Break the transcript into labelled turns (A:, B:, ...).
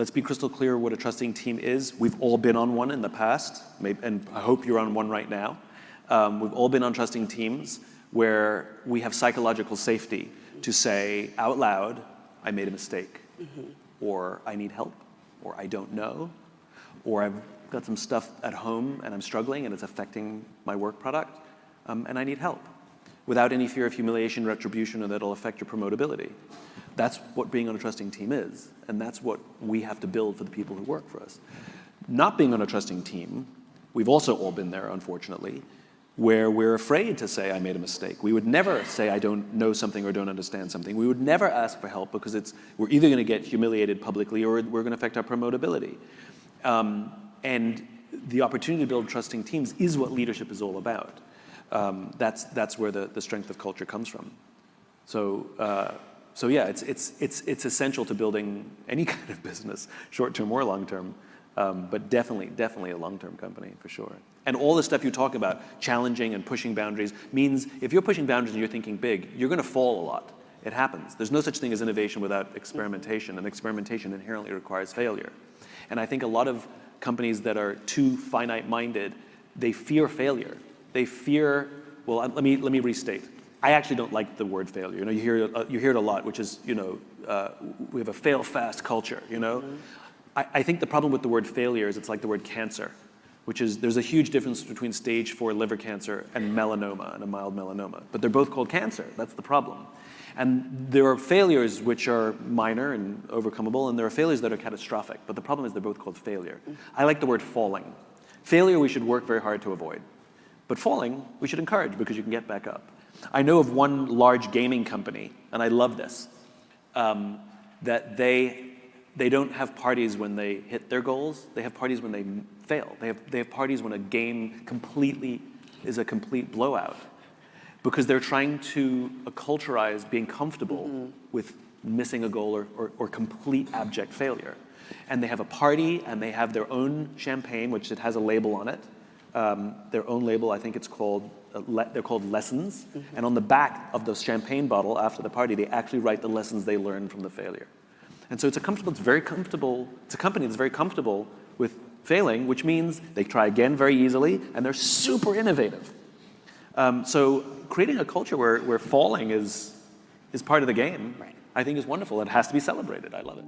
A: let's be crystal clear what a trusting team is. We've all been on one in the past, and I hope you're on one right now. We've all been on trusting teams where we have psychological safety to say out loud, I made a mistake, or I need help, or I don't know, or I've got some stuff at home and I'm struggling and it's affecting my work product, and I need help, without any fear of humiliation, retribution, or that it'll affect your promotability. That's what being on a trusting team is, and that's what we have to build for the people who work for us. Not being on a trusting team, we've also all been there, unfortunately, where we're afraid to say, I made a mistake. We would never say, I don't know something or don't understand something. We would never ask for help because we're either going to get humiliated publicly or we're going to affect our promotability. And the opportunity to build trusting teams is what leadership is all about. That's where the strength of culture comes from. So yeah, it's essential to building any kind of business, short-term or long-term, but definitely a long-term company for sure. And all the stuff you talk about, challenging and pushing boundaries, means if you're pushing boundaries and you're thinking big, you're going to fall a lot. It happens. There's no such thing as innovation without experimentation, and experimentation inherently requires failure. And I think a lot of companies that are too finite-minded, they fear failure. They fear, well, let me restate. I actually don't like the word failure. You hear it a lot, which is, we have a fail-fast culture, I think the problem with the word failure is it's like the word cancer, which is there's a huge difference between stage 4 liver cancer and melanoma, and a mild melanoma. But they're both called cancer. That's the problem. And there are failures which are minor and overcomable, and there are failures that are catastrophic. But the problem is they're both called failure. I like the word falling. Failure we should work very hard to avoid. But falling we should encourage because you can get back up. I know of one large gaming company, and I love this, that they don't have parties when they hit their goals. They have parties when they fail. They have parties when a game is a complete blowout, because they're trying to acculturize being comfortable with missing a goal or complete abject failure. And they have a party, and they have their own champagne, which it has a label on it. Their own label, I think it's called, they're called lessons. And on the back of the champagne bottle after the party, they actually write the lessons they learned from the failure. And so it's a company that's very comfortable with failing, which means they try again very easily, and they're super innovative. So creating a culture where falling is part of the game, right, I think is wonderful. It has to be celebrated. I love it.